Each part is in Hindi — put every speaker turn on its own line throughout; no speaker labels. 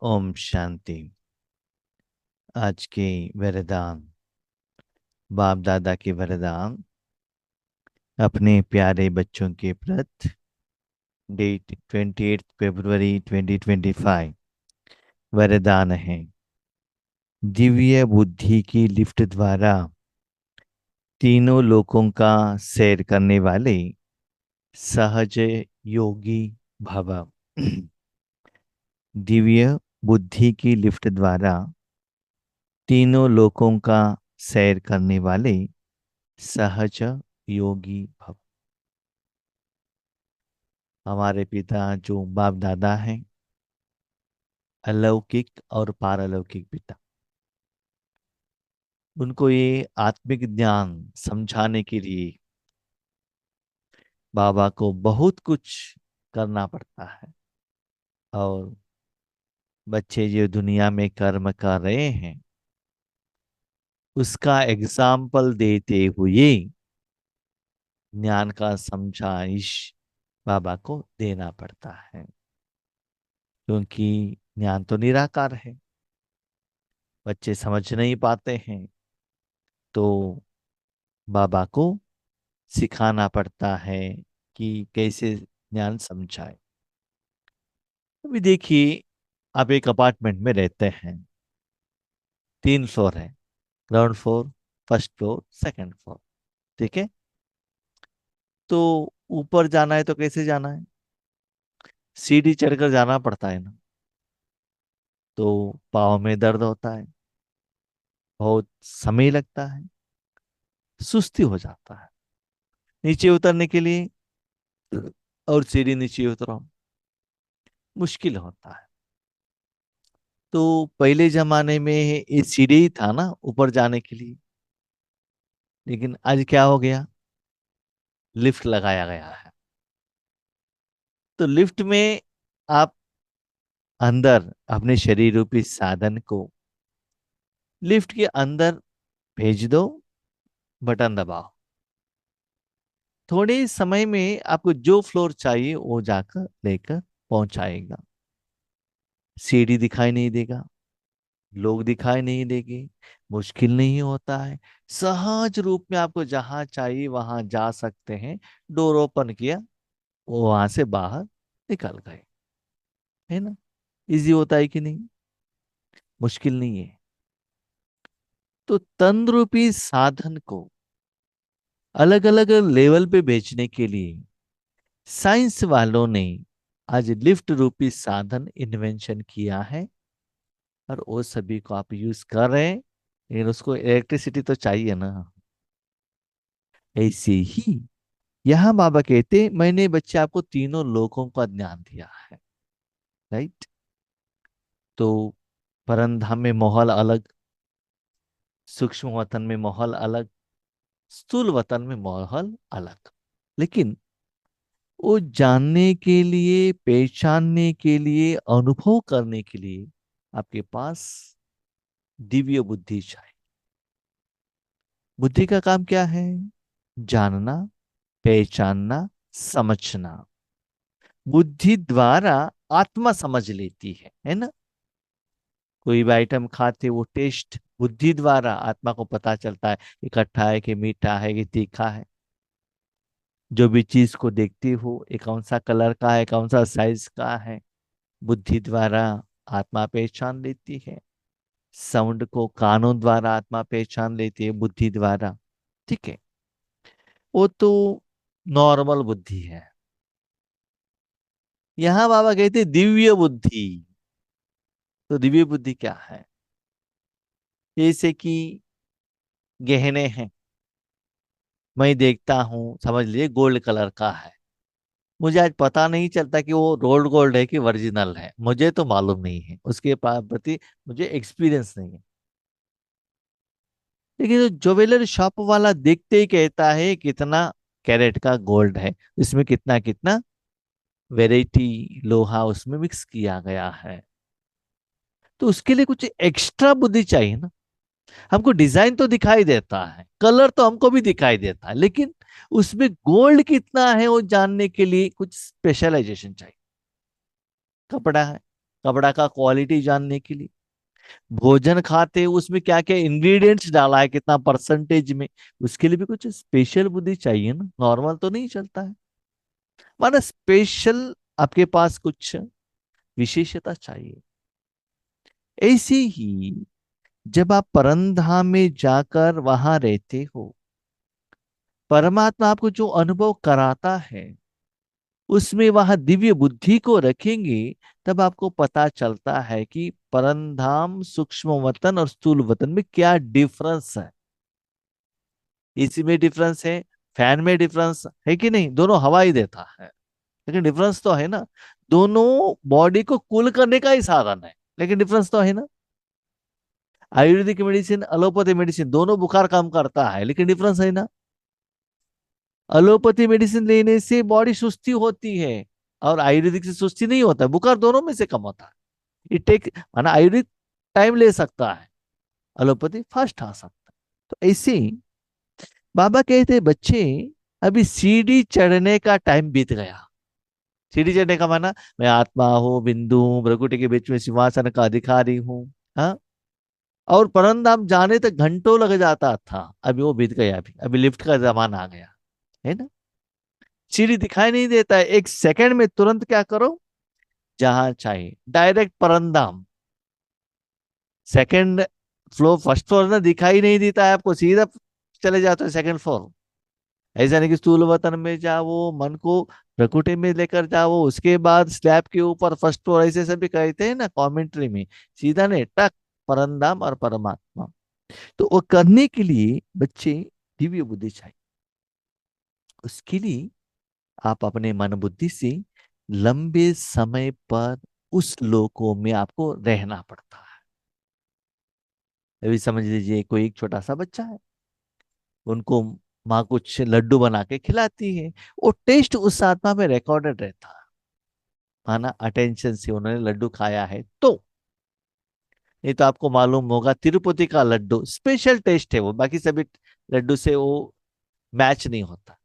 ओम शांति। आज के वरदान, बाप दादा के वरदान अपने प्यारे बच्चों के प्रति। डेट 28 फरवरी 2025। वरदान है, दिव्य बुद्धि की लिफ्ट द्वारा तीनों लोकों का सैर करने वाले सहज योगी भव। दिव्य बुद्धि की लिफ्ट द्वारा तीनों लोकों का सैर करने वाले सहज योगी भव। हमारे पिता जो बाप दादा हैं, अलौकिक और पारलौकिक पिता, उनको ये आत्मिक ज्ञान समझाने के लिए बाबा को बहुत कुछ करना पड़ता है। और बच्चे जो दुनिया में कर्म कर रहे हैं, उसका एग्जाम्पल देते हुए ज्ञान का समझाइश बाबा को देना पड़ता है, क्योंकि ज्ञान तो निराकार है। बच्चे समझ नहीं पाते हैं, तो बाबा को सिखाना पड़ता है कि कैसे ज्ञान समझाए। अभी देखिए, आप एक अपार्टमेंट में रहते हैं। 3 फ्लोर है, ground floor, first floor, second floor. ठीक है। तो ऊपर जाना है तो कैसे जाना है? सीढ़ी चढ़कर जाना पड़ता है ना। तो पाँव में दर्द होता है, बहुत समय लगता है, सुस्ती हो जाता है। नीचे उतरने के लिए और सीढ़ी नीचे उतरो, मुश्किल होता है। तो पहले जमाने में ये सीढ़ी ही था ना ऊपर जाने के लिए। लेकिन आज क्या हो गया? लिफ्ट लगाया गया है। तो लिफ्ट में आप अंदर अपने शरीर रूपी साधन को लिफ्ट के अंदर भेज दो, बटन दबाओ। थोड़े समय में आपको जो फ्लोर चाहिए वो जाकर लेकर पहुंचाएगा। सीढ़ी दिखाई नहीं देगा, लोग दिखाई नहीं देंगे, मुश्किल नहीं होता है। सहज रूप में आपको जहां चाहिए वहां जा सकते हैं। डोर ओपन किया, वो वहां से बाहर निकल गए। है ना? इजी होता है कि नहीं? मुश्किल नहीं है। तो तंत्र रूपी साधन को अलग अलग लेवल पे बेचने के लिए साइंस वालों ने आज लिफ्ट रूपी साधन इन्वेंशन किया है। और वो सभी को आप यूज कर रहे हैं, लेकिन उसको इलेक्ट्रिसिटी तो चाहिए ना। ऐसे ही यहाँ बाबा कहते, मैंने बच्चे आपको तीनों लोकों का ज्ञान दिया है। राइट? तो परमधाम में माहौल अलग, सूक्ष्म वतन में माहौल अलग, स्थूल वतन में माहौल अलग। लेकिन वो जानने के लिए, पहचानने के लिए, अनुभव करने के लिए आपके पास दिव्य बुद्धि चाहिए। बुद्धि का काम क्या है? जानना, पहचानना, समझना। बुद्धि द्वारा आत्मा समझ लेती है ना? कोई भी आइटम खाते, वो टेस्ट बुद्धि द्वारा आत्मा को पता चलता है कि खट्टा है कि मीठा है कि तीखा है। जो भी चीज को देखती हो, ये कौन सा कलर का है, कौन सा साइज का है, बुद्धि द्वारा आत्मा पहचान लेती है। साउंड को कानों द्वारा आत्मा पहचान लेती है, बुद्धि द्वारा। ठीक है। वो तो नॉर्मल बुद्धि है। यहाँ बाबा कहते दिव्य बुद्धि। तो दिव्य बुद्धि क्या है? जैसे कि गहने हैं, मैं देखता हूं, समझ लीजिए गोल्ड कलर का है। मुझे आज पता नहीं चलता कि वो रोल्ड गोल्ड है कि ओरिजिनल है, मुझे तो मालूम नहीं है, उसके प्रति मुझे एक्सपीरियंस नहीं है। लेकिन जो ज्वेलरी शॉप वाला देखते ही कहता है कितना कैरेट का गोल्ड है, इसमें कितना कितना वेराइटी लोहा उसमें मिक्स किया गया है। तो उसके लिए कुछ एक्स्ट्रा बुद्धि चाहिए ना। हमको डिजाइन तो दिखाई देता है, कलर तो हमको भी दिखाई देता है, लेकिन उसमें गोल्ड कितना है वो जानने के लिए कुछ स्पेशलाइजेशन चाहिए। कपड़ा है, कपड़ा का क्वालिटी जानने के लिए। भोजन खाते उसमें क्या क्या इंग्रेडिएंट्स डाला है, कितना परसेंटेज में, उसके लिए भी कुछ स्पेशल बुद्धि चाहिए ना, नॉर्मल तो नहीं चलता है। माना स्पेशल, आपके पास कुछ विशेषता चाहिए। ऐसे ही जब आप परमधाम में जाकर वहां रहते हो, परमात्मा आपको जो अनुभव कराता है उसमें वहां दिव्य बुद्धि को रखेंगे, तब आपको पता चलता है कि परमधाम, सूक्ष्म वतन और स्थूल वतन में क्या डिफरेंस है। इसी में डिफरेंस है, फैन में डिफरेंस है कि नहीं, दोनों हवा ही देता है, लेकिन डिफरेंस तो है ना। दोनों बॉडी को कूल करने का ही साधन है, लेकिन डिफरेंस तो है ना। आयुर्वेदिक मेडिसिन, एलोपैथी मेडिसिन, दोनों बुखार कम करता है, लेकिन डिफरेंस है ना। एलोपैथी मेडिसिन लेने से बॉडी सुस्ती होती है, और आयुर्वेदिक से सुस्ती नहीं होता है, बुखार दोनों में से कम होता है। ये टेक माना आयुर्वेदिक टाइम ले सकता है, एलोपैथी फास्ट आ सकता है। तो ऐसे ही बाबा कहते बच्चे, अभी सीढ़ी चढ़ने का टाइम बीत गया। सीढ़ी चढ़ने का माना, मैं आत्मा हूँ, बिंदु हूँ, भ्रकुटी के बीच में सिंहासन का अधिकारी हूँ। हाँ, और परमधाम जाने तक घंटों लग जाता था, अभी वो बीत गया। अभी लिफ्ट का जमाना आ गया है ना। सीढ़ी दिखाई नहीं देता है, एक सेकंड में तुरंत क्या करो, जहां चाहिए डायरेक्ट परमधाम। सेकंड फ्लोर, फर्स्ट फ्लोर ना दिखाई नहीं देता है आपको, सीधा चले जाते हो सेकंड फ्लोर। ऐसा नहीं कि स्थूल वतन में जाओ, मन को प्रकृति में लेकर जाओ, उसके बाद स्लैब के ऊपर फर्स्ट फ्लोर, ऐसे सभी कहते हैं ना कमेंट्री में। सीधा नहीं, टक, परमधाम और परमात्मा। तो वो करने के लिए बच्चे दिव्य बुद्धि चाहिए। उसके लिए आप अपने मन बुद्धि से लंबे समय पर उस लोकों में आपको रहना पड़ता है। अभी समझ लीजिए कोई एक छोटा सा बच्चा है, उनको माँ कुछ लड्डू बना के खिलाती है, वो टेस्ट उस आत्मा में रिकॉर्डेड रहता है। माना अटेंशन से उन्होंने लड्डू खाया है तो। नहीं तो आपको मालूम होगा तिरुपति का लड्डू स्पेशल टेस्ट है, वो बाकी सभी लड्डू से वो मैच नहीं होता।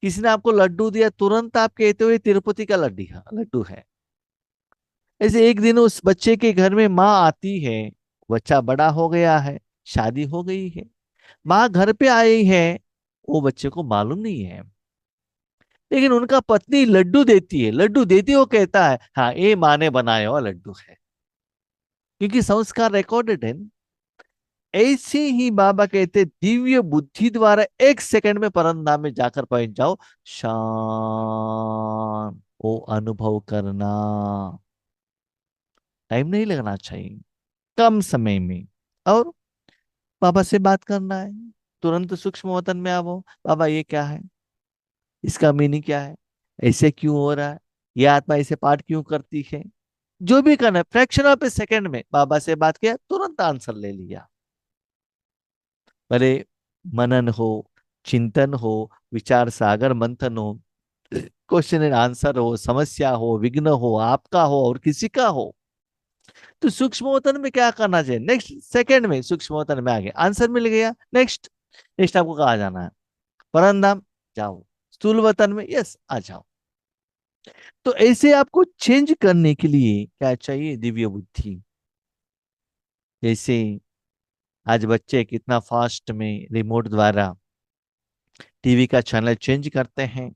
किसी ने आपको लड्डू दिया, तुरंत आप कहते हो ये तिरुपति का लड्डू है। ऐसे एक दिन उस बच्चे के घर में माँ आती है, बच्चा बड़ा हो गया है, शादी हो गई है, माँ घर पे आई है, वो बच्चे को मालूम नहीं है। लेकिन उनका पत्नी लड्डू देती है, लड्डू देती वो कहता है हाँ ये माँ ने बनाया हुआ लड्डू है, क्योंकि संस्कार रिकॉर्डेड है। ऐसे ही बाबा कहते दिव्य बुद्धि द्वारा एक सेकंड में परम धाम में जाकर पहुंच जाओ, शांत वो अनुभव करना। टाइम नहीं लगना चाहिए, कम समय में। और बाबा से बात करना है, तुरंत सूक्ष्म वतन में आओ, बाबा ये क्या है, इसका मीनिंग क्या है, ऐसे क्यों हो रहा है, ये आत्मा ऐसे पाठ क्यों करती है। जो भी करना है, फ्रैक्शन ऑफ ए सेकेंड में बाबा से बात किया, तुरंत आंसर ले लिया। भले मनन हो, चिंतन हो, विचार सागर मंथन हो, क्वेश्चन एंड आंसर हो, समस्या हो, विघ्न हो, आपका हो और किसी का हो, तो सूक्ष्म वतन में क्या करना चाहिए, नेक्स्ट सेकंड में सूक्ष्म वतन में आ गया, आंसर मिल गया, नेक्स्ट। नेक्स्ट आपको कहा जाना है, परमधाम जाओ, स्थूल वतन में यस आ जाओ। तो ऐसे आपको चेंज करने के लिए क्या चाहिए, दिव्य बुद्धि। जैसे आज बच्चे कितना फास्ट में रिमोट द्वारा टीवी का चैनल चेंज करते हैं,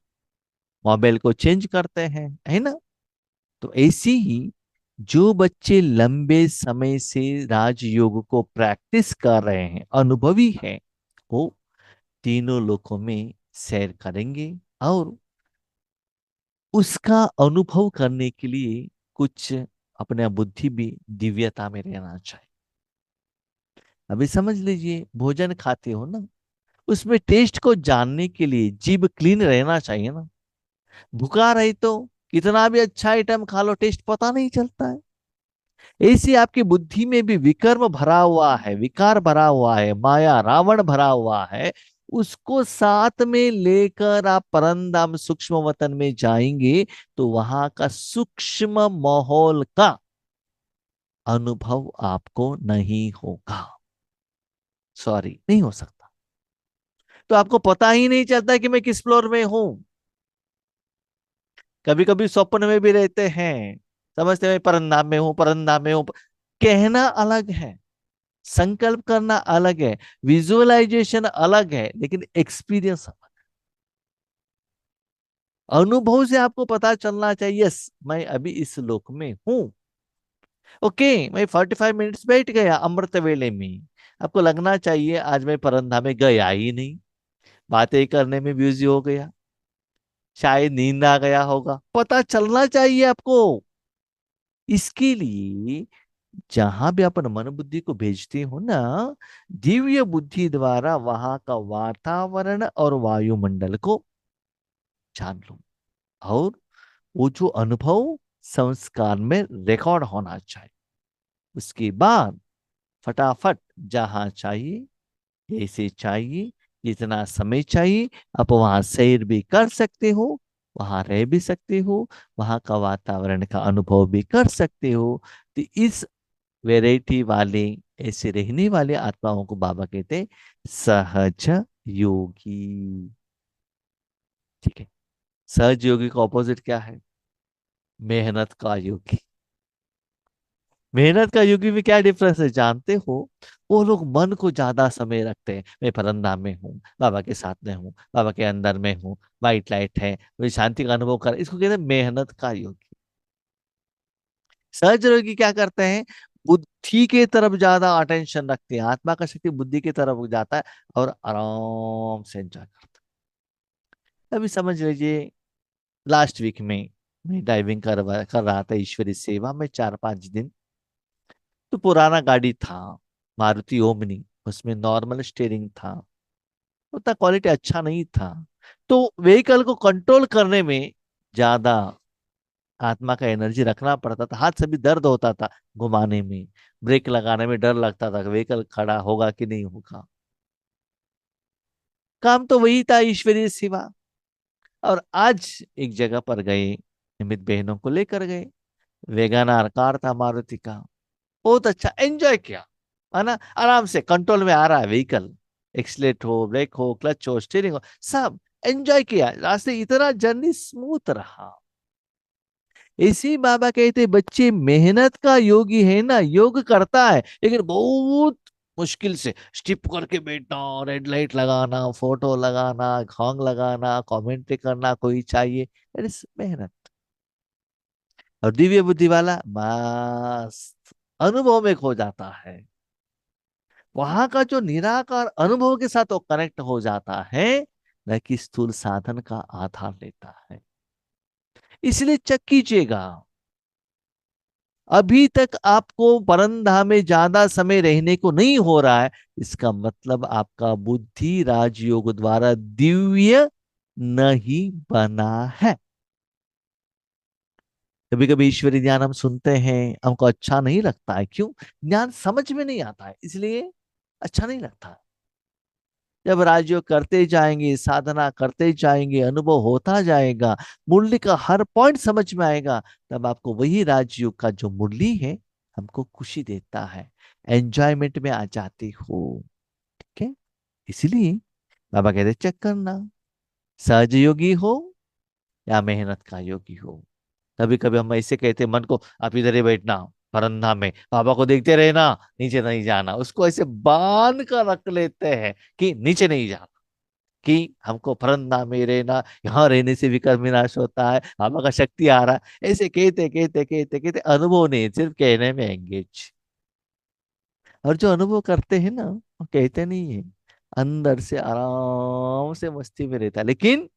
मोबाइल को चेंज करते हैं, है ना। तो ऐसे ही जो बच्चे लंबे समय से राजयोग को प्रैक्टिस कर रहे हैं, अनुभवी हैं, वो तीनों लोकों में सैर करेंगे। और उसका अनुभव करने के लिए कुछ अपने बुद्धि भी दिव्यता में रहना चाहिए। अभी समझ लीजिए भोजन खाते हो ना, उसमें टेस्ट को जानने के लिए जीभ क्लीन रहना चाहिए ना। भूखा रही तो कितना भी अच्छा आइटम खा लो, टेस्ट पता नहीं चलता है। ऐसी आपकी बुद्धि में भी विकर्म भरा हुआ है, विकार भरा हुआ है, माया रावण भरा हुआ है। उसको साथ में लेकर आप परमधाम सूक्ष्म वतन में जाएंगे, तो वहां का सूक्ष्म माहौल का अनुभव आपको नहीं होगा। सॉरी, नहीं हो सकता। तो आपको पता ही नहीं चलता कि मैं किस फ्लोर में हूं। कभी कभी स्वप्न में भी रहते हैं, समझते हैं मैं परंधाम में हूं, परंधाम में हूं। कहना अलग है, संकल्प करना अलग है, विजुअलाइजेशन अलग है, लेकिन एक्सपीरियंस अलग। अनुभव से आपको पता चलना चाहिए, यस मैं अभी इस लोक में हूं। ओके, मैं 45 मिनट्स बैठ गया अमृत वेले में। आपको लगना चाहिए आज मैं परंधा में गया ही नहीं, बातें करने में बिजी हो गया, शायद नींद आ गया होगा, पता चलना चाहिए आपको। इसके लिए जहां भी अपन मन बुद्धि को भेजते हो ना, दिव्य बुद्धि द्वारा वहां का वातावरण और वायुमंडल को जान लो। और वो जो अनुभव संस्कार में रिकॉर्ड होना चाहिए। उसके बाद फटाफट जहां चाहिए, जैसे चाहिए, जितना समय चाहिए, आप वहां सैर भी कर सकते हो, वहां रह भी सकते हो, वहां का वातावरण का अनुभव भी कर सकते हो। तो इस वैरायटी वाले, ऐसे रहने वाले आत्माओं को बाबा कहते हैं सहज योगी। ठीक है। सहज योगी का ऑपोजिट क्या है? मेहनत का योगी। मेहनत का योगी में क्या डिफरेंस है जानते हो? वो लोग मन को ज्यादा समय रखते हैं, मैं परंधाम में हूँ, बाबा के साथ में हूँ, बाबा के अंदर में हूँ, वाइट लाइट है, मुझे शांति का अनुभव कर, इसको कहते हैं मेहनत का योगी। सहज योगी क्या करते हैं? बुद्धि के तरफ ज्यादा अटेंशन रखते हैं, आत्मा का शक्ति बुद्धि की तरफ जाता है और आराम से एंजॉय करते हैं। अभी समझ लीजिए, लास्ट वीक में मैं ड्राइविंग कर रहा था ईश्वरी सेवा में 4-5 दिन। तो पुराना गाड़ी था, मारुति ओमनी, उसमें नॉर्मल स्टीयरिंग था, उतना क्वालिटी अच्छा नहीं था। तो व्हीकल को कंट्रोल करने में ज्यादा आत्मा का एनर्जी रखना पड़ता था, हाथ से भी दर्द होता था घुमाने में, ब्रेक लगाने में डर लगता था व्हीकल खड़ा होगा कि नहीं होगा। काम तो वही था, ईश्वरीय सेवा। और आज एक जगह पर गए, निमित बहनों को लेकर गए, वेगानार कार था मारुति का, बहुत अच्छा एंजॉय किया, है ना, आराम से कंट्रोल में आ रहा है व्हीकल, एक्सलेट हो, ब्रेक हो, क्लच हो, स्टीयरिंग हो, सब एंजॉय किया, रास्ते इतना जर्नी स्मूथ रहा। इसी बाबा कहते बच्चे मेहनत का योगी है ना, योग करता है लेकिन बहुत मुश्किल से स्टिप करके बैठना, रेड लाइट लगाना, फोटो लगाना, घोंग लगाना, कमेंट्री करना कोई चाहिए, दैट इज मेहनत। और दिव्य बुद्धि वाला मस्त अनुभव में खो जाता है, वहां का जो निराकार अनुभव के साथ वो कनेक्ट हो जाता है, न कि स्थूल साधन का आधार लेता है। इसलिए चेक कीजिएगा, अभी तक आपको परंधाम में ज्यादा समय रहने को नहीं हो रहा है, इसका मतलब आपका बुद्धि राजयोग द्वारा दिव्य नहीं बना है। कभी कभी ईश्वरी ज्ञान हम सुनते हैं, हमको अच्छा नहीं लगता है, क्यों? ज्ञान समझ में नहीं आता है, इसलिए अच्छा नहीं लगता है। जब राजयोग करते जाएंगे, साधना करते जाएंगे, अनुभव होता जाएगा, मुरली का हर पॉइंट समझ में आएगा, तब आपको वही राजयोग का जो मुरली है हमको खुशी देता है, एंजॉयमेंट में आ जाती हो। ठीक है। इसलिए बाबा कहते चेक करना, सहज योगी हो या मेहनत का योगी हो। कभी कभी हम ऐसे कहते हैं मन को, आप इधर ही बैठना, परंधा में बाबा को देखते रहना, नीचे नहीं जाना, उसको ऐसे बांध कर रख लेते हैं कि नीचे नहीं जाना, कि हमको परंधा में रहना, यहाँ रहने से विकर्म विनाश होता है, बाबा का शक्ति आ रहा है, ऐसे कहते कहते कहते कहते अनुभव नहीं, सिर्फ कहने में एंगेज। और जो अनुभव करते हैं ना, वो कहते नहीं है, अंदर से आराम से मस्ती में रहता है, लेकिन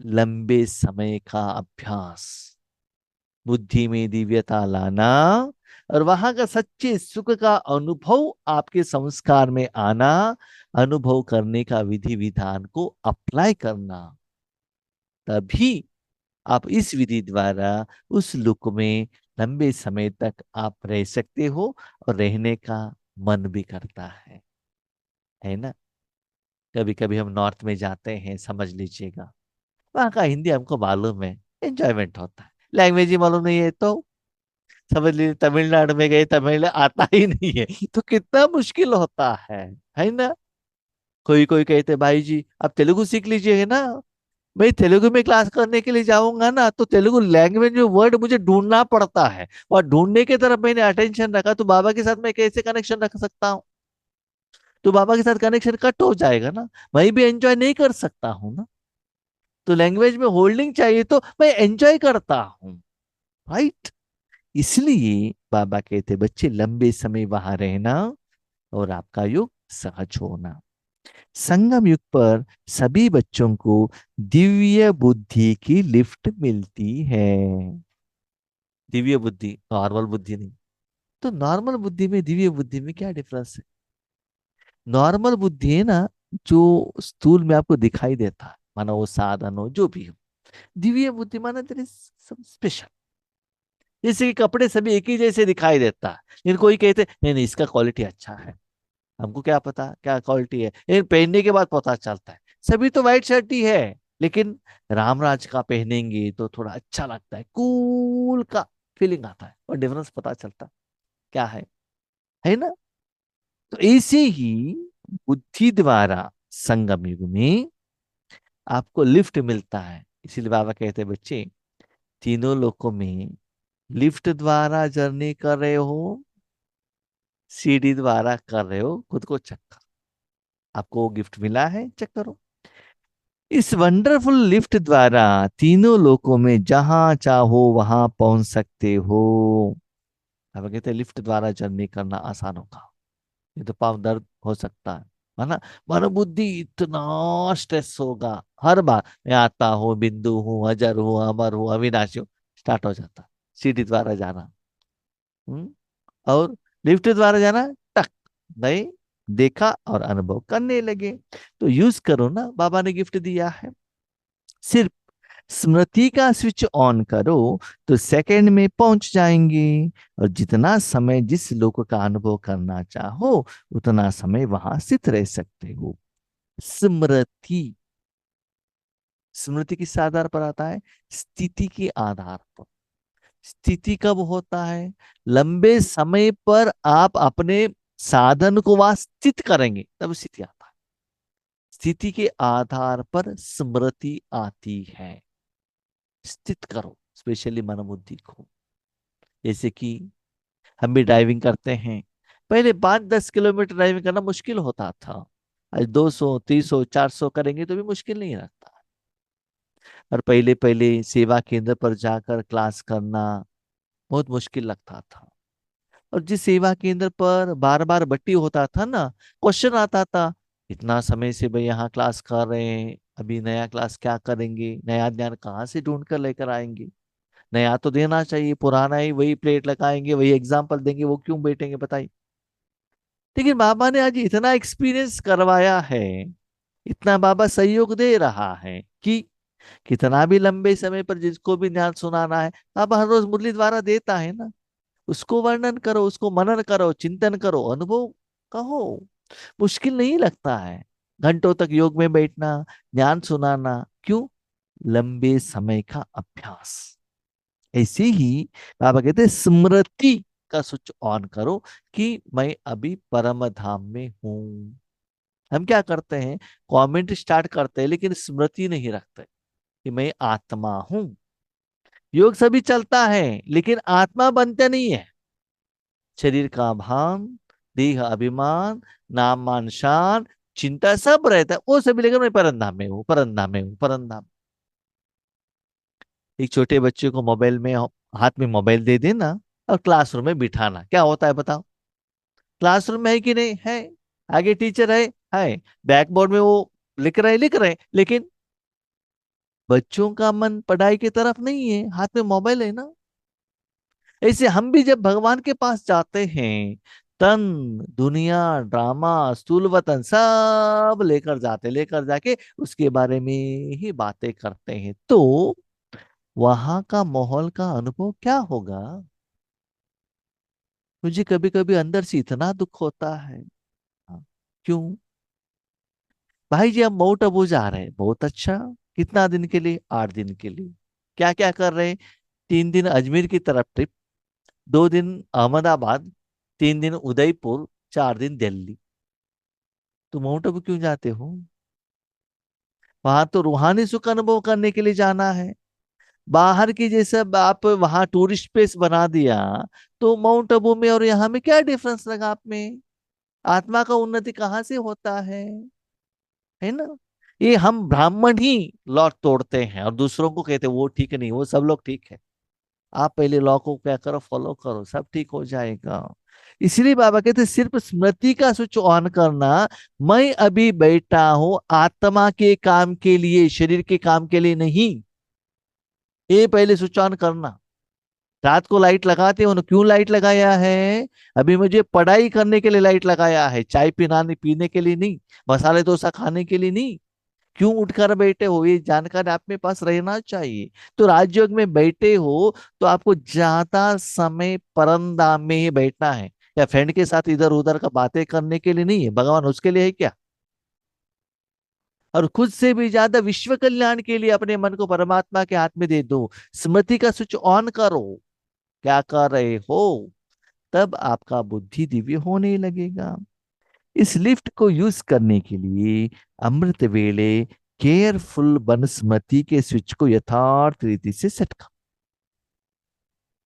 लंबे समय का अभ्यास, बुद्धि में दिव्यता लाना, और वहां का सच्चे सुख का अनुभव आपके संस्कार में आना, अनुभव करने का विधि विधान को अप्लाई करना, तभी आप इस विधि द्वारा उस लुक में लंबे समय तक आप रह सकते हो, और रहने का मन भी करता है ना। कभी कभी हम नॉर्थ में जाते हैं, समझ लीजिएगा, वहां का हिंदी हमको मालूम है, एंजॉयमेंट होता है, लैंग्वेज ही मालूम नहीं है तो समझ लीजिए तमिलनाडु में गए, तमिल आता ही नहीं है, तो कितना मुश्किल होता है ना। कोई कोई कहते भाई जी आप तेलुगु सीख लीजिए, है ना, मैं तेलुगु में क्लास करने के लिए जाऊंगा ना, तो तेलुगु लैंग्वेज में वर्ड मुझे ढूंढना पड़ता है, और ढूंढने की तरफ मैंने अटेंशन रखा, तो बाबा के साथ मैं कैसे कनेक्शन रख सकता हूँ? तो बाबा के साथ कनेक्शन कट हो जाएगा ना, मैं भी एंजॉय नहीं कर सकता हूँ ना। तो लैंग्वेज में होल्डिंग चाहिए, तो मैं एंजॉय करता हूँ, राइट। इसलिए बाबा कहते बच्चे लंबे समय वहां रहना और आपका युग सहज होना। संगम युग पर सभी बच्चों को दिव्य बुद्धि की लिफ्ट मिलती है। दिव्य बुद्धि, नॉर्मल बुद्धि नहीं। तो नॉर्मल बुद्धि में दिव्य बुद्धि में क्या डिफरेंस है? नॉर्मल बुद्धि है ना, जो स्थूल में आपको दिखाई देता है, मानो वो साधन हो जो भी हो। दिव्य बुद्धि माना तेरे सब स्पेशल। जैसे कि कपड़े सभी एक ही जैसे दिखाई देता है, लेकिन कोई कहते नहीं नहीं इसका क्वालिटी अच्छा है, हमको क्या पता क्या क्वालिटी है, लेकिन पहनने के बाद पता चलता है। सभी तो व्हाइट शर्ट ही है, लेकिन रामराज का पहनेंगे तो थोड़ा अच्छा लगता है, कूल का फीलिंग आता है, और डिफरेंस पता चलता क्या है ना। तो ऐसे ही बुद्धि द्वारा संगम युग में आपको लिफ्ट मिलता है। इसीलिए बाबा कहते हैं बच्चे, तीनों लोकों में लिफ्ट द्वारा जर्नी कर रहे हो, सीढ़ी द्वारा कर रहे हो, खुद को चेक करो। आपको वो गिफ्ट मिला है, चेक करो। इस वंडरफुल लिफ्ट द्वारा तीनों लोकों में जहां चाहो वहां पहुंच सकते हो। अब कहते हैं लिफ्ट द्वारा जर्नी करना आसान होगा, ये तो पाँव दर्द हो सकता है ना। मानो बुद्धि इतना स्ट्रेस होगा, हर बार मैं आता हूँ, बिंदु हूँ, अजर हूँ, अमर हूँ, अविनाशी हूँ, स्टार्ट हो जाता। सीढ़ी द्वारा जाना, हम्म, और लिफ्ट द्वारा जाना, टक, नहीं, देखा और अनुभव करने लगे। तो यूज करो ना, बाबा ने गिफ्ट दिया है। सिर्फ स्मृति का स्विच ऑन करो तो सेकंड में पहुंच जाएंगे, और जितना समय जिस लोक का अनुभव करना चाहो उतना समय वहां स्थित रह सकते हो। स्मृति, स्मृति किस आधार पर आता है? स्थिति के आधार पर। स्थिति कब होता है? लंबे समय पर आप अपने साधन को वहां स्थित करेंगे तब स्थिति आता है। स्थिति के आधार पर स्मृति आती है। स्थित करो स्पेशली मन बुद्धि को। जैसे कि हम भी ड्राइविंग करते हैं, पहले 5-10 किलोमीटर ड्राइविंग करना मुश्किल होता था, आज 200, 300, 400 करेंगे तो भी मुश्किल नहीं लगता। और पहले पहले सेवा केंद्र पर जाकर क्लास करना बहुत मुश्किल लगता था। और जिस सेवा केंद्र पर बार बार बट्टी होता था ना, क्वेश्चन आता था, इतना समय से भाई यहाँ क्लास कर रहे हैं, अभी नया क्लास क्या करेंगे, नया ज्ञान कहाँ से ढूंढ कर लेकर आएंगे? नया तो देना चाहिए, पुराना ही वही प्लेट लगाएंगे, वही एग्जाम्पल देंगे, वो क्यों बैठेंगे बताइए। लेकिन बाबा ने आज इतना एक्सपीरियंस करवाया है, इतना बाबा सहयोग दे रहा है कि कितना भी लंबे समय पर जिसको भी ज्ञान सुनाना है, बाबा हर रोज मुरली द्वारा देता है ना। उसको वर्णन करो, उसको मनन करो, चिंतन करो, अनुभव कहो। मुश्किल नहीं लगता है घंटों तक योग में बैठना, ज्ञान सुनाना। क्यों? लंबे समय का अभ्यास। ऐसे ही बाबा कहते हैं स्मृति का स्विच ऑन करो कि मैं अभी परम धाम में हूं। हम क्या करते हैं, कमेंट स्टार्ट करते हैं लेकिन स्मृति नहीं रखते कि मैं आत्मा हूं। योग सभी चलता है लेकिन आत्मा बनते नहीं है। शरीर का भान, देह अभिमान, नाम मान शान, चिंता सब रहता है, वो सभी लेकर मैं परंधाम में हूँ, परंधाम में हूँ, परंधाम। एक छोटे बच्चे को मोबाइल में, हाथ में मोबाइल दे देना और क्लासरूम में बिठाना, क्या होता है बताओ? क्लासरूम में है कि नहीं है? आगे टीचर है, बैक बोर्ड में वो लिख रहे हैं, लेकिन बच्चों का मन पढ़ाई की तरफ नहीं है, हाथ में मोबाइल है ना। ऐसे हम भी जब भगवान के पास जाते हैं, तन, दुनिया, ड्रामा, स्थूल वतन सब लेकर जाके उसके बारे में ही बातें करते हैं, तो वहां का माहौल का अनुभव क्या होगा? मुझे कभी कभी अंदर से इतना दुख होता है। हाँ, क्यों? भाई जी हम माउंट आबू जा रहे हैं, बहुत अच्छा। कितना दिन के लिए? 8 दिन के लिए। क्या क्या कर रहे हैं? 3 दिन अजमेर की तरफ ट्रिप, 2 दिन अहमदाबाद, 3 दिन उदयपुर, 4 दिन दिल्ली। तो माउंट आबू क्यों जाते हो? वहां तो रूहानी सुख अनुभव करने के लिए जाना है। बाहर की जैसे अब आप वहां टूरिस्ट प्लेस बना दिया, तो माउंट आबू में और यहाँ में क्या डिफरेंस लगा आप में? आत्मा का उन्नति कहाँ से होता है ना? ये हम ब्राह्मण ही लॉ तोड़ते हैं और दूसरों को कहते हैं वो ठीक नहीं, वो सब लोग ठीक है। आप पहले लॉ को क्या करो, फॉलो करो, सब ठीक हो जाएगा। इसलिए बाबा कहते हैं, सिर्फ स्मृति का स्विच ऑन करना, मैं अभी बैठा हूं आत्मा के काम के लिए, शरीर के काम के लिए नहीं। ये पहले स्विच ऑन करना। रात को लाइट लगाते हो ना, क्यों लाइट लगाया है? अभी मुझे पढ़ाई करने के लिए लाइट लगाया है, चाय पीने पीने के लिए नहीं, मसाले डोसा खाने के लिए नहीं। क्यों उठकर बैठे हो, ये जानकारी आप में पास रहना चाहिए। तो राजयोग में बैठे हो तो आपको ज्यादा समय परंदा में ही बैठना है, या फ्रेंड के साथ इधर उधर का बातें करने के लिए नहीं है। भगवान उसके लिए है क्या? और खुद से भी ज्यादा विश्व कल्याण के लिए अपने मन को परमात्मा के हाथ में दे दो। स्मृति का स्विच ऑन करो। क्या कर रहे हो? तब आपका बुद्धि दिव्य होने लगेगा। इस लिफ्ट को यूज करने के लिए अमृत वेले केयरफुल बन स्मृति के स्विच को यथार्थ रीति से सेट कर।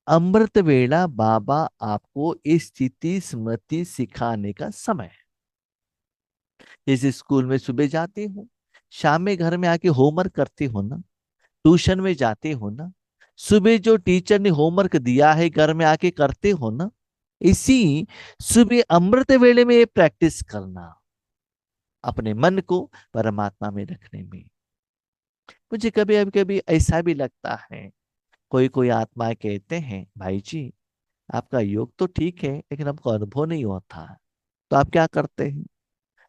अमृत वेला बाबा आपको इस स्थिति स्मृति सिखाने का समय है। जैसे स्कूल में सुबह जाते हो, शाम में घर में आके होमवर्क करते हो ना, ट्यूशन में जाते हो ना, सुबह जो टीचर ने होमवर्क दिया है घर में आके करते हो ना, इसी सुबह अमृत वेले में ये प्रैक्टिस करना, अपने मन को परमात्मा में रखने में। मुझे कभी कभी ऐसा भी लगता है, कोई कोई आत्मा कहते हैं भाई जी, आपका योग तो ठीक है लेकिन हमको अनुभव नहीं होता है। तो आप क्या करते हैं?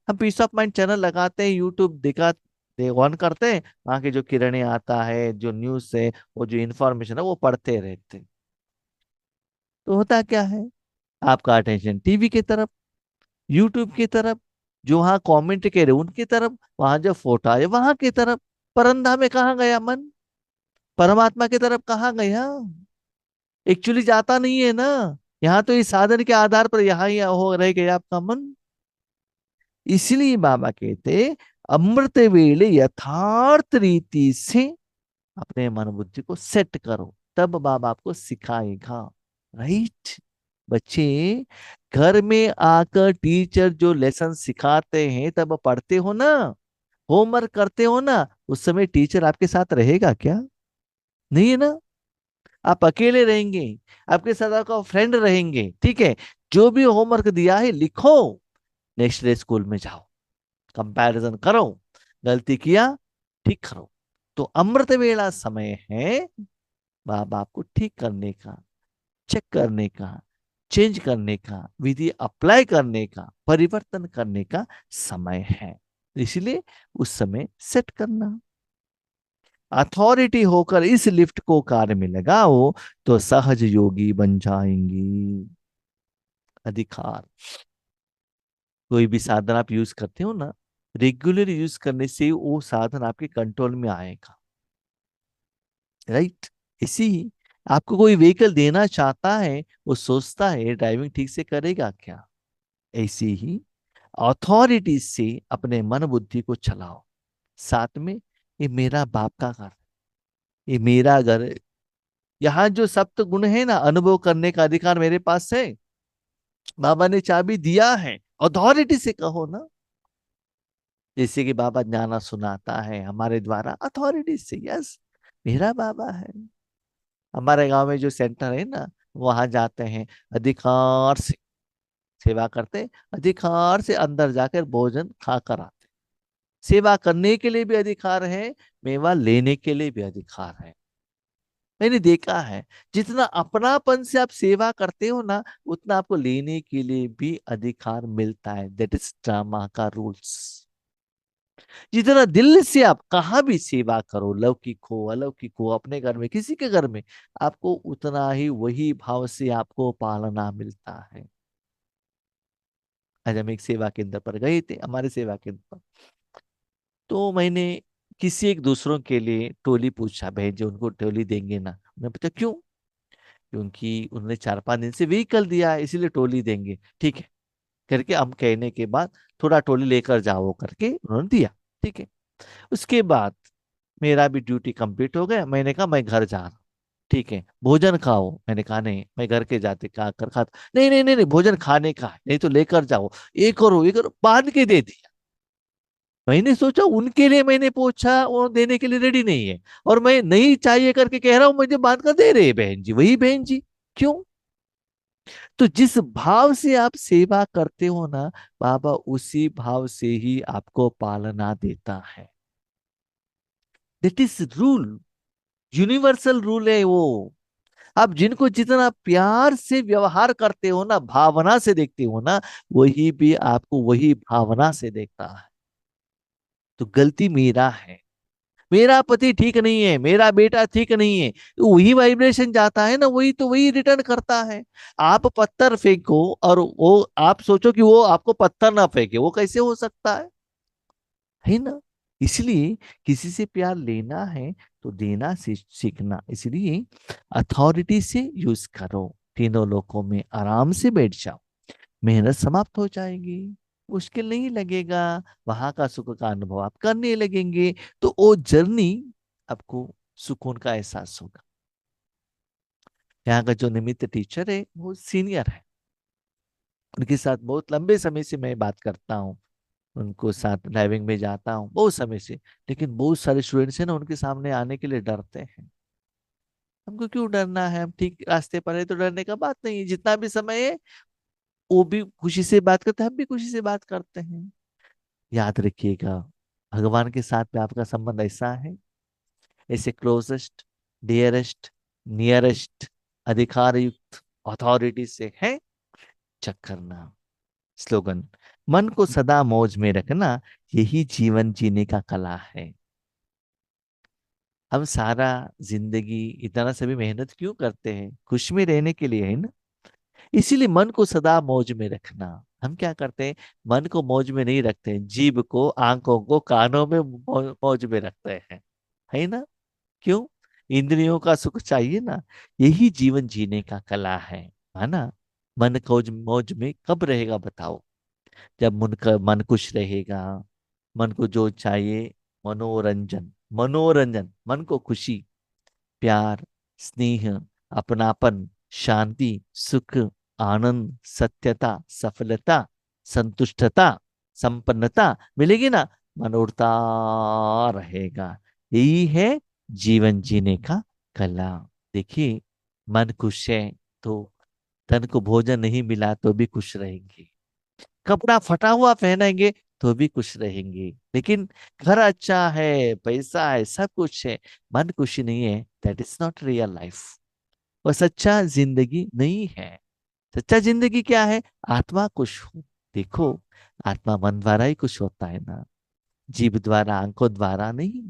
हम पीस ऑफ माइंड चैनल लगाते हैं, यूट्यूब दिखा ऑन करते हैं, वहां के जो किरणें आता है, जो न्यूज है, वो जो इंफॉर्मेशन है वो पढ़ते रहते हैं। तो होता क्या है, आपका अटेंशन टीवी की तरफ, यूट्यूब की तरफ, जो वहां कमेंट कह रहे उनकी तरफ, वहां जो फोटो है वहां की तरफ। परंधा में कहाँ गया मन? परमात्मा की तरफ कहाँ गया? एक्चुअली जाता नहीं है ना। यहाँ तो इस साधन के आधार पर यहाँ ही हो रह गया आपका मन। इसलिए बाबा कहते, अमृत वेले यथार्थ रीति से अपने मन बुद्धि को सेट करो, तब बाबा आपको सिखाएगा। राइट बच्चे? घर में आकर टीचर जो लेसन सिखाते हैं तब पढ़ते हो ना, होमवर्क करते हो ना, उस समय टीचर आपके साथ रहेगा क्या? नहीं है ना। आप अकेले रहेंगे, आपके साथ आपका फ्रेंड रहेंगे, ठीक है। जो भी होमवर्क दिया है लिखो, नेक्स्ट डे स्कूल में जाओ, कंपैरिजन करो, गलती किया ठीक करो। तो अमृत वेला समय है बाप आपको ठीक करने का, चेक करने का, चेंज करने का, विधि अप्लाई करने का, परिवर्तन करने का समय है। इसलिए उस समय सेट करना। अथॉरिटी होकर इस लिफ्ट को कार्य में लगाओ तो सहज योगी बन जाएंगी। अधिकार, कोई भी साधन आप यूज करते हो ना, रेगुलर यूज करने से वो साधन आपके कंट्रोल में आएगा। राइट? इसी ही आपको कोई व्हीकल देना चाहता है, वो सोचता है ड्राइविंग ठीक से करेगा क्या। ऐसे ही अथॉरिटी से अपने मन बुद्धि को चलाओ, साथ में ये मेरा बाप का घर, ये मेरा घर है। यहाँ जो सप्त गुण है ना, अनुभव करने का अधिकार मेरे पास है, बाबा ने चाबी दिया है, अथॉरिटी से कहो ना। जैसे कि बाबा ज्ञाना सुनाता है हमारे द्वारा, अथॉरिटी से, यस मेरा बाबा है। हमारे गांव में जो सेंटर है ना, वहां जाते हैं, अधिकार से सेवा करते, अधिकार से अंदर जाकर भोजन खा कर आते। सेवा करने के लिए भी अधिकार है, मेवा लेने के लिए भी अधिकार है। मैंने देखा है, जितना अपनापन से आप सेवा करते हो ना, उतना आपको लेने के लिए भी अधिकार मिलता है। दैट इज ड्रामा का रूल्स। जितना दिल से आप कहाँ भी सेवा करो, लौकिक हो अलौकिक हो, अपने घर में किसी के घर में, आपको उतना ही वही भाव से आपको पालना मिलता है। आज हम एक सेवा केंद्र पर गए थे, हमारे सेवा केंद्र पर, तो मैंने किसी एक दूसरों के लिए टोली पूछा, भेजे उनको टोली देंगे ना? मैं पूछा क्यों? क्योंकि उन्होंने 4-5 दिन से व्हीकल दिया है, इसीलिए टोली देंगे। ठीक है करके हम कहने के बाद थोड़ा टोली लेकर जाओ करके उन्होंने दिया। ठीक है। उसके बाद मेरा भी ड्यूटी कंप्लीट हो गया, मैंने कहा मैं घर जा रहा हूँ। ठीक है, भोजन खाओ, मैंने कहा नहीं, मैं घर के जाते खा कर खाता। नहीं नहीं नहीं नहीं, भोजन खाने का है, नहीं तो लेकर जाओ, ये करो, बांध के दे दिया। मैंने सोचा उनके लिए मैंने पूछा, वो देने के लिए रेडी नहीं है, और मैं नहीं चाहिए करके कह रहा हूं, मुझे बांध कर दे रहे बहन जी, वही बहन जी। क्यों? तो जिस भाव से आप सेवा करते हो ना, बाबा उसी भाव से ही आपको पालना देता है। That is rule, universal rule है वो। आप जिनको जितना प्यार से व्यवहार करते हो ना, भावना से देखते हो ना, वही भी आपको वही भावना से देखता है। तो गलती मेरा है, मेरा पति ठीक नहीं है, मेरा बेटा ठीक नहीं है, तो वही वाइब्रेशन जाता है ना, वही तो वही रिटर्न करता है। आप पत्थर फेंको और वो, आप सोचो कि वो आपको पत्थर ना फेंके, वो कैसे हो सकता है ना? इसलिए किसी से प्यार लेना है तो देना सीखना। इसलिए अथॉरिटी से यूज करो, तीनों लोकों में आराम से बैठ जाओ, मेहनत समाप्त हो जाएगी, मुश्किल नहीं लगेगा, वहां का सुख का अनुभव आप करने लगेंगे, तो वो जर्नी आपको सुकून का एहसास होगा। यहाँ का जो निमित्त टीचर है वो सीनियर है, उनके साथ बहुत लंबे समय से मैं बात करता हूँ, उनको साथ ड्राइविंग में जाता हूँ बहुत समय से। लेकिन बहुत सारे स्टूडेंट्स हैं ना, उनके सामने आने के लिए डरते हैं। हमको क्यों डरना है, हम ठीक रास्ते पर है, तो डरने का बात नहीं है। जितना भी समय है वो भी खुशी से बात करते हैं, हम भी खुशी से बात करते हैं। याद रखिएगा, भगवान के साथ में आपका संबंध ऐसा है, ऐसे क्लोजेस्ट, डियरेस्ट, नियरेस्ट, अधिकार युक्त अथॉरिटी से है। चेक करना। स्लोगन, मन को सदा मौज में रखना, यही जीवन जीने का कला है। हम सारा जिंदगी इतना सभी मेहनत क्यों करते हैं? खुश में रहने के लिए है ना। इसीलिए मन को सदा मौज में रखना। हम क्या करते हैं, मन को मौज में नहीं रखते हैं, जीभ को, आंखों को, कानों में मौज में रखते हैं, है ना? क्यों? इंद्रियों का सुख चाहिए ना। यही जीवन जीने का कला है ना? मन को मौज में कब रहेगा बताओ? जब मन का मन खुश रहेगा, मन को जो चाहिए, मनोरंजन, मनोरंजन, मन को खुशी, प्यार, स्नेह, अपनापन, शांति, सुख, आनंद, सत्यता, सफलता, संतुष्टता, संपन्नता मिलेगी ना, मन उड़ता रहेगा। यही है जीवन जीने का कला। देखिए, मन खुश है तो तन को भोजन नहीं मिला तो भी खुश रहेंगे, कपड़ा फटा हुआ पहनेंगे तो भी खुश रहेंगे, लेकिन घर अच्छा है, पैसा है, सब कुछ है, मन खुशी नहीं है, that is not real life. वो सच्चा जिंदगी नहीं है। सच्चा जिंदगी क्या है? आत्मा खुश हो। देखो, आत्मा मन द्वारा ही खुश होता है ना, जीभ द्वारा, आंखों द्वारा नहीं।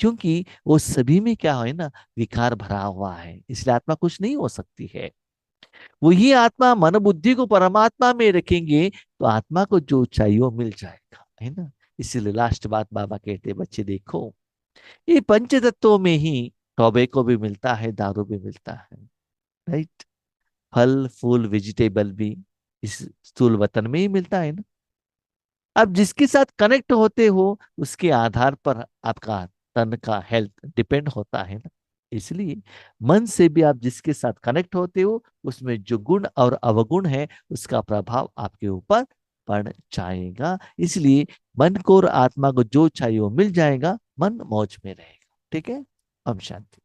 क्योंकि वो सभी में क्या है ना, विकार भरा हुआ है, इसलिए आत्मा खुश नहीं हो सकती है। वही आत्मा मन बुद्धि को परमात्मा में रखेंगे तो आत्मा को जो चाहिए वो मिल जाएगा, है ना? इसीलिए लास्ट बात बाबा कहते, बच्चे देखो, ये पंच तत्वों में ही तौबे को भी मिलता है, दारू भी मिलता है, राइट? फल फूल वेजिटेबल भी इस स्थूल वतन में ही मिलता है ना। अब जिसके साथ कनेक्ट होते हो उसके आधार पर आपका तन का हेल्थ डिपेंड होता है ना। इसलिए मन से भी आप जिसके साथ कनेक्ट होते हो, उसमें जो गुण और अवगुण है उसका प्रभाव आपके ऊपर पड़ जाएगा। इसलिए मन को और आत्मा को जो चाहिए वो मिल जाएगा, मन मौज में रहेगा। ठीक है? हम शांति।